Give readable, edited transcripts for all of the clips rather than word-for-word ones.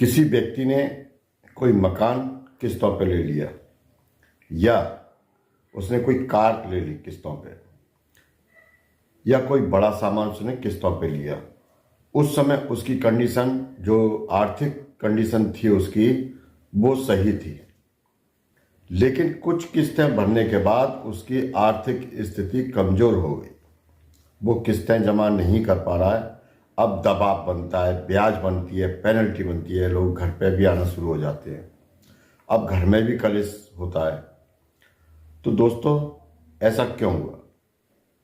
किसी व्यक्ति ने कोई मकान किस्तों पे ले लिया या उसने कोई कार ले ली किस्तों पे या कोई बड़ा सामान उसने किस्तों पे लिया। उस समय उसकी कंडीशन, जो आर्थिक कंडीशन थी उसकी, वो सही थी, लेकिन कुछ किस्तें भरने के बाद उसकी आर्थिक स्थिति कमजोर हो गई। वो किस्तें जमा नहीं कर पा रहा है। अब दबाव बनता है, ब्याज बनती है, पेनल्टी बनती है, लोग घर पे भी आना शुरू हो जाते हैं। अब घर में भी कलेश होता है। तो दोस्तों, ऐसा क्यों हुआ?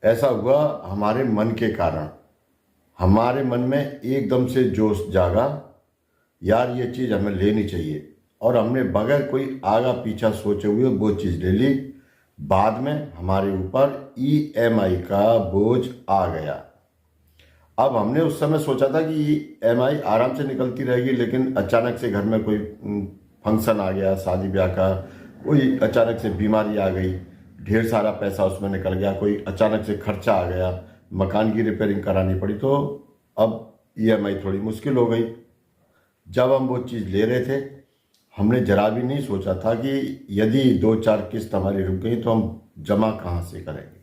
ऐसा हुआ हमारे मन के कारण। हमारे मन में एकदम से जोश जागा, यार ये चीज़ हमें लेनी चाहिए, और हमने बगैर कोई आगा पीछा सोचे हुए वो चीज़ ले ली। बाद में हमारे ऊपर EMI का बोझ आ गया। अब हमने उस समय सोचा था कि EMI आराम से निकलती रहेगी, लेकिन अचानक से घर में कोई फंक्शन आ गया, शादी ब्याह का, कोई अचानक से बीमारी आ गई, ढेर सारा पैसा उसमें निकल गया, कोई अचानक से खर्चा आ गया, मकान की रिपेयरिंग करानी पड़ी, तो अब EMI थोड़ी मुश्किल हो गई। जब हम वो चीज़ ले रहे थे, हमने जरा भी नहीं सोचा था कि यदि 2-4 किस्त हमारी रुक गई तो हम जमा कहाँ से करेंगे।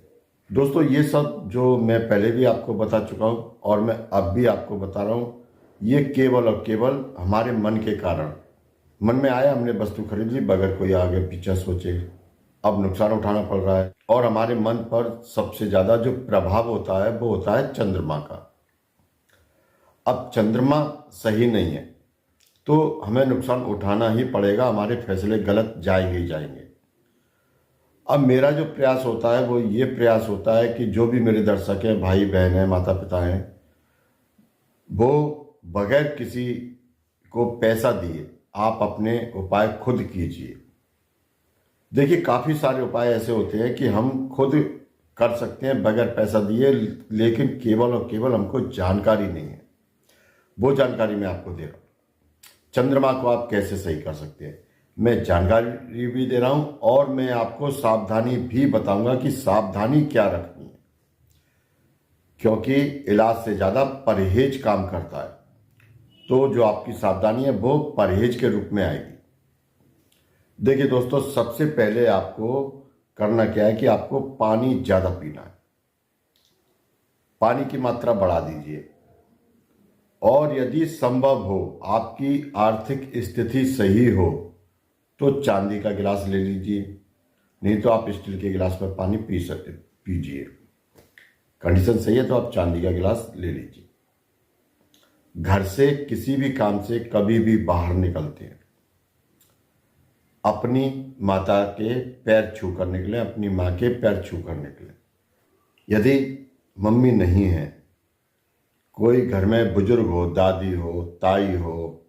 दोस्तों, ये सब जो मैं पहले भी आपको बता चुका हूँ और मैं अब भी आपको बता रहा हूँ, ये केवल और केवल हमारे मन के कारण। मन में आया, हमने वस्तु खरीद ली बगैर कोई आगे पीछे सोचे, अब नुकसान उठाना पड़ रहा है। और हमारे मन पर सबसे ज़्यादा जो प्रभाव होता है वो होता है चंद्रमा का। अब चंद्रमा सही नहीं है तो हमें नुकसान उठाना ही पड़ेगा, हमारे फैसले गलत जाएंगे ही जाएंगे। अब मेरा जो प्रयास होता है वो ये प्रयास होता है कि जो भी मेरे दर्शक हैं, भाई बहन हैं, माता पिता हैं, वो बगैर किसी को पैसा दिए आप अपने उपाय खुद कीजिए। देखिए, काफ़ी सारे उपाय ऐसे होते हैं कि हम खुद कर सकते हैं बगैर पैसा दिए, लेकिन केवल और केवल हमको जानकारी नहीं है। वो जानकारी मैं आपको दे रहा हूँ। चंद्रमा को आप कैसे सही कर सकते हैं, मैं जानकारी भी दे रहा हूं और मैं आपको सावधानी भी बताऊंगा कि सावधानी क्या रखनी है, क्योंकि इलाज से ज़्यादा परहेज काम करता है। तो जो आपकी सावधानी है वो परहेज के रूप में आएगी। देखिए दोस्तों, सबसे पहले आपको करना क्या है कि आपको पानी ज़्यादा पीना है। पानी की मात्रा बढ़ा दीजिए, और यदि संभव हो, आपकी आर्थिक स्थिति सही हो, तो चांदी का गिलास ले लीजिए, नहीं तो आप स्टील के गिलास में पानी पीजिए। कंडीशन सही है तो आप चांदी का गिलास ले लीजिए। घर से किसी भी काम से कभी भी बाहर निकलते हैं, अपनी माता के पैर छू कर निकलें, अपनी माँ के पैर छू कर निकलें। यदि मम्मी नहीं है, कोई घर में बुजुर्ग हो, दादी हो, ताई हो,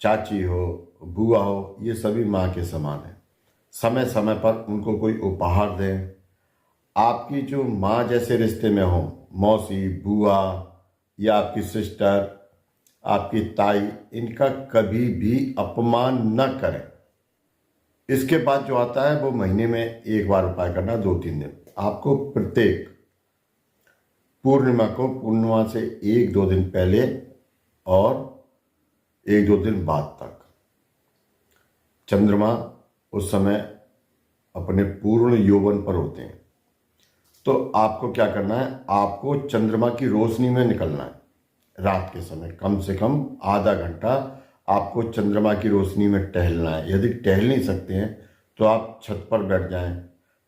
चाची हो, बुआ हो, ये सभी माँ के समान है। समय समय पर उनको कोई उपहार दें। आपकी जो माँ जैसे रिश्ते में हो, मौसी, बुआ या आपकी सिस्टर, आपकी ताई, इनका कभी भी अपमान न करें। इसके बाद जो आता है वो महीने में एक बार उपाय करना, 2-3 दिन। आपको प्रत्येक पूर्णिमा को, पूर्णिमा से 1-2 दिन पहले और 1-2 दिन बाद तक, चंद्रमा उस समय अपने पूर्ण यौवन पर होते हैं। तो आपको क्या करना है, आपको चंद्रमा की रोशनी में निकलना है। रात के समय कम से कम आधा घंटा आपको चंद्रमा की रोशनी में टहलना है। यदि टहल नहीं सकते हैं तो आप छत पर बैठ जाएं,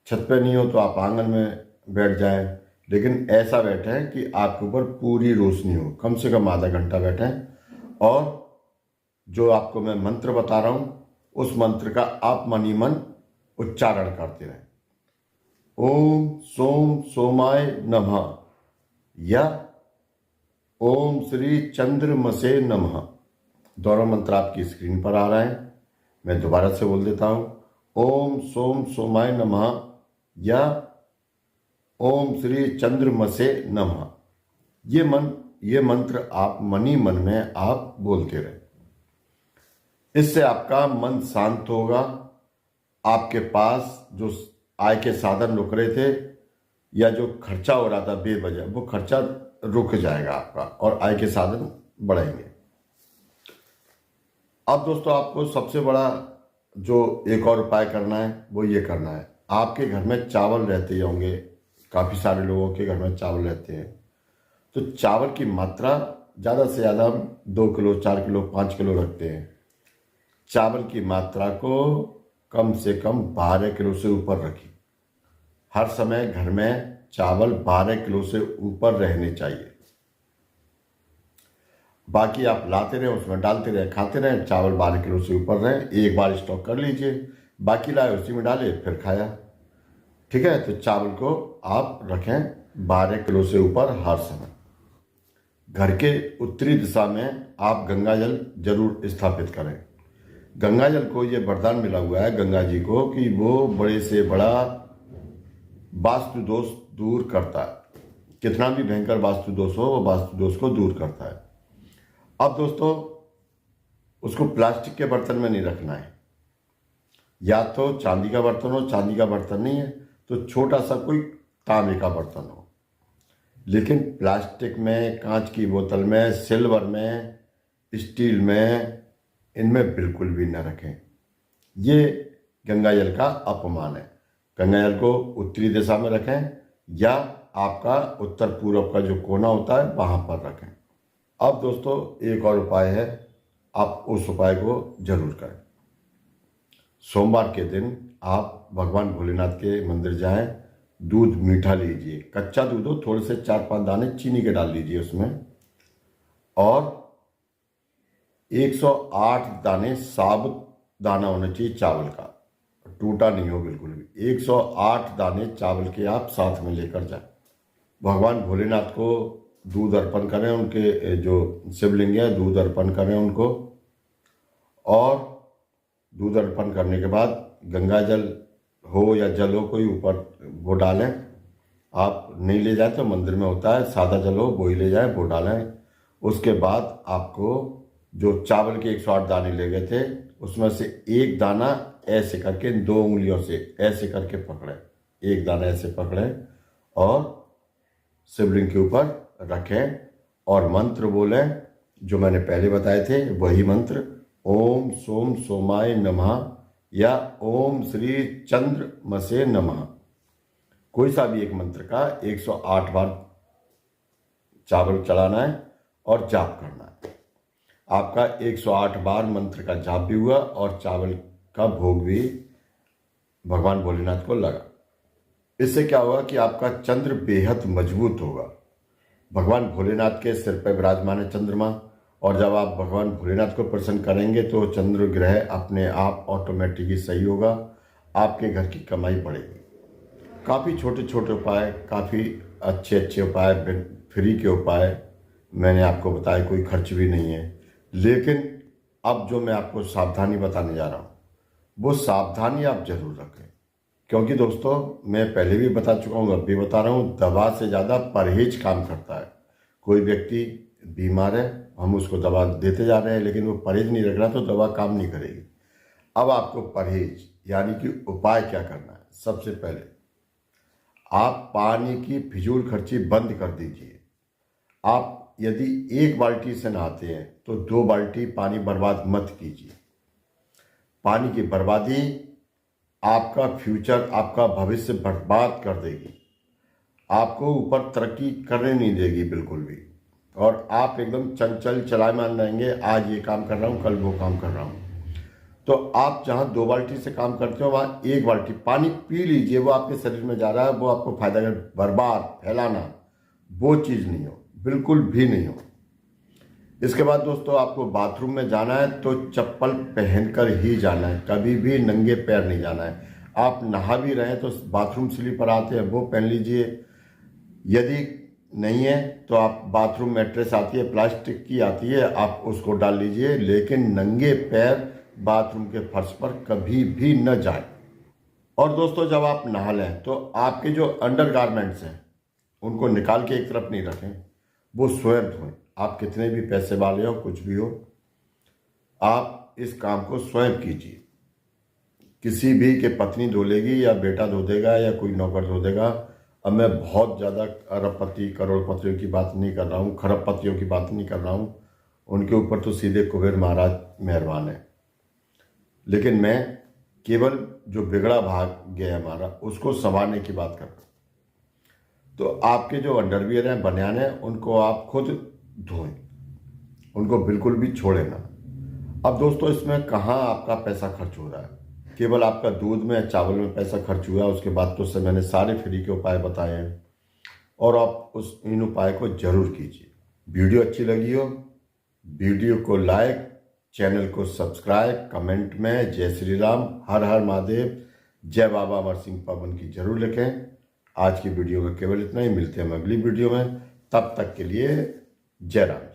छत पर नहीं हो तो आप आंगन में बैठ जाएं, लेकिन ऐसा बैठें कि आपके ऊपर पूरी रोशनी हो। कम से कम आधा घंटा बैठें, और जो आपको मैं मंत्र बता रहा हूँ उस मंत्र का आप मन ही मन उच्चारण करते रहें। ओम सोम सोमाय नमः या ओम श्री चंद्रमसे नमः। दोनों मंत्र आपकी स्क्रीन पर आ रहे हैं, मैं दोबारा से बोल देता हूँ। ओम सोम सोमाय नमः या ओम श्री चंद्रमसे नमः। ये मंत्र आप मन ही मन में आप बोलते रहें। इससे आपका मन शांत होगा। आपके पास जो आय के साधन रुक रहे थे या जो खर्चा हो रहा था बेवजह, वो खर्चा रुक जाएगा आपका और आय के साधन बढ़ेंगे। अब दोस्तों आपको सबसे बड़ा जो एक और उपाय करना है वो ये करना है, आपके घर में चावल रहते ही होंगे, काफ़ी सारे लोगों के घर में चावल रहते हैं। तो चावल की मात्रा ज़्यादा से ज़्यादा हम 2 किलो, 4 किलो, 5 किलो रखते हैं। चावल की मात्रा को कम से कम 12 किलो से ऊपर रखिए। हर समय घर में चावल 12 किलो से ऊपर रहने चाहिए। बाकी आप लाते रहें, उसमें डालते रहें, खाते रहें, चावल 12 किलो से ऊपर रहें। एक बार स्टॉक कर लीजिए, बाकी लाए उसी में डाले, फिर खाया। ठीक है, तो चावल को आप रखें 12 किलो से ऊपर हर समय। घर के उत्तरी दिशा में आप गंगा जल जरूर स्थापित करें। गंगा जल को ये वरदान मिला हुआ है गंगा जी को कि वो बड़े से बड़ा वास्तु दोष दूर करता है। कितना भी भयंकर वास्तु दोष हो, वो वास्तु दोष को दूर करता है। अब दोस्तों उसको प्लास्टिक के बर्तन में नहीं रखना है, या तो चांदी का बर्तन हो, चांदी का बर्तन नहीं है तो छोटा सा कोई तांबे का बर्तन हो। लेकिन प्लास्टिक में, कांच की बोतल में, सिल्वर में, स्टील में, इनमें बिल्कुल भी न रखें। ये गंगा जल का अपमान है। गंगा जल को उत्तरी दिशा में रखें या आपका उत्तर पूर्व का जो कोना होता है वहाँ पर रखें। अब दोस्तों एक और उपाय है, आप उस उपाय को जरूर करें। सोमवार के दिन आप भगवान भोलेनाथ के मंदिर जाएं, दूध मीठा लीजिए, कच्चा दूध हो, थोड़े से 4-5 दाने चीनी के डाल लीजिए उसमें, और 108 दाने साबुत दाना होना चाहिए चावल का, टूटा नहीं हो बिल्कुल भी। 108 दाने चावल के आप साथ में लेकर जाएं। भगवान भोलेनाथ को दूध अर्पण करें, उनके जो शिवलिंग है दूध अर्पण करें उनको, और दूध अर्पण करने के बाद गंगा जल हो या जल हो कोई ऊपर वो डालें। आप नहीं ले जाए तो मंदिर में होता है, सादा जल हो वो ही ले जाए, वो डालें। उसके बाद आपको जो चावल के 108 दाने ले गए थे उसमें से एक दाना ऐसे करके 2 उंगलियों से ऐसे करके पकड़ें, एक दाना ऐसे पकड़ें और शिवलिंग के ऊपर रखें और मंत्र बोलें जो मैंने पहले बताए थे, वही मंत्र, ओम सोम सोमाय नमः या ओम श्री चंद्रमसे नमः। कोई सा भी एक मंत्र का 108 बार चावल चढ़ाना है और जाप करना है। आपका 108 बार मंत्र का जाप भी हुआ और चावल का भोग भी भगवान भोलेनाथ को लगा। इससे क्या होगा कि आपका चंद्र बेहद मजबूत होगा। भगवान भोलेनाथ के सिर पर विराजमान है चंद्रमा, और जब आप भगवान भोलेनाथ को प्रसन्न करेंगे तो चंद्र ग्रह अपने आप ऑटोमेटिकली सही होगा, आपके घर की कमाई बढ़ेगी। काफ़ी छोटे छोटे उपाय, काफ़ी अच्छे अच्छे उपाय, फ्री के उपाय मैंने आपको बताया, कोई खर्च भी नहीं है। लेकिन अब जो मैं आपको सावधानी बताने जा रहा हूँ वो सावधानी आप जरूर रखें, क्योंकि दोस्तों मैं पहले भी बता चुका हूँ, अब भी बता रहा हूँ, दवा से ज़्यादा परहेज काम करता है। कोई व्यक्ति बीमार है, हम उसको दवा देते जा रहे हैं लेकिन वो परहेज नहीं रख रहा तो दवा काम नहीं करेगी। अब आपको परहेज यानी कि उपाय क्या करना है, सबसे पहले आप पानी की फिजूल खर्ची बंद कर दीजिए। आप यदि 1 बाल्टी से नहाते हैं तो 2 बाल्टी पानी बर्बाद मत कीजिए। पानी की बर्बादी आपका फ्यूचर, आपका भविष्य बर्बाद कर देगी, आपको ऊपर तरक्की करने नहीं देगी बिल्कुल भी, और आप एकदम चंचल चलायमान रहेंगे, आज ये काम कर रहा हूँ कल वो काम कर रहा हूँ। तो आप जहाँ 2 बाल्टी से काम करते हो वहाँ 1 बाल्टी पानी पी लीजिए, वो आपके शरीर में जा रहा है, वो आपको फायदा कर, बर्बाद फैलाना वो चीज़ नहीं हो, बिल्कुल भी नहीं हो। इसके बाद दोस्तों आपको बाथरूम में जाना है तो चप्पल पहनकर ही जाना है, कभी भी नंगे पैर नहीं जाना है। आप नहा भी रहे हैं तो बाथरूम स्लीपर आते हैं वो पहन लीजिए, यदि नहीं है तो आप बाथरूम मैट्रेस आती है, प्लास्टिक की आती है, आप उसको डाल लीजिए, लेकिन नंगे पैर बाथरूम के फर्श पर कभी भी न जाए। और दोस्तों जब आप नहा लें तो आपके जो अंडर गारमेंट्स हैं उनको निकाल के एक तरफ नहीं रखें, वो स्वयं धोएं। आप कितने भी पैसे वाले हो, कुछ भी हो, आप इस काम को स्वयं कीजिए। किसी भी के पत्नी धो लेगी या बेटा धो देगा या कोई नौकर धो देगा। अब मैं बहुत ज़्यादा अरबपति करोड़पतियों की बात नहीं कर रहा हूँ, खरबपतियों की बात नहीं कर रहा हूँ, उनके ऊपर तो सीधे कुबेर महाराज मेहरबान है। लेकिन मैं केवल जो बिगड़ा भाग गया हमारा उसको संवारने की बात कर रहा हूँ। तो आपके जो अंडरवियर हैं, बनियान हैं, उनको आप खुद धोएं, उनको बिल्कुल भी छोड़ें ना। अब दोस्तों, इसमें कहाँ आपका पैसा खर्च हो रहा है? केवल आपका दूध में, चावल में पैसा खर्च हुआ। उसके बाद तो उससे मैंने सारे फ्री के उपाय बताए हैं और आप इन उपाय को जरूर कीजिए। वीडियो अच्छी लगी हो, वीडियो को लाइक, चैनल को सब्सक्राइब, कमेंट में जय श्री राम, हर हर महादेव, जय बाबा अमर सिंह पवन की जरूर लिखें। आज की वीडियो का केवल इतना ही। मिलते हैं हम अगली वीडियो में, तब तक के लिए जय राम।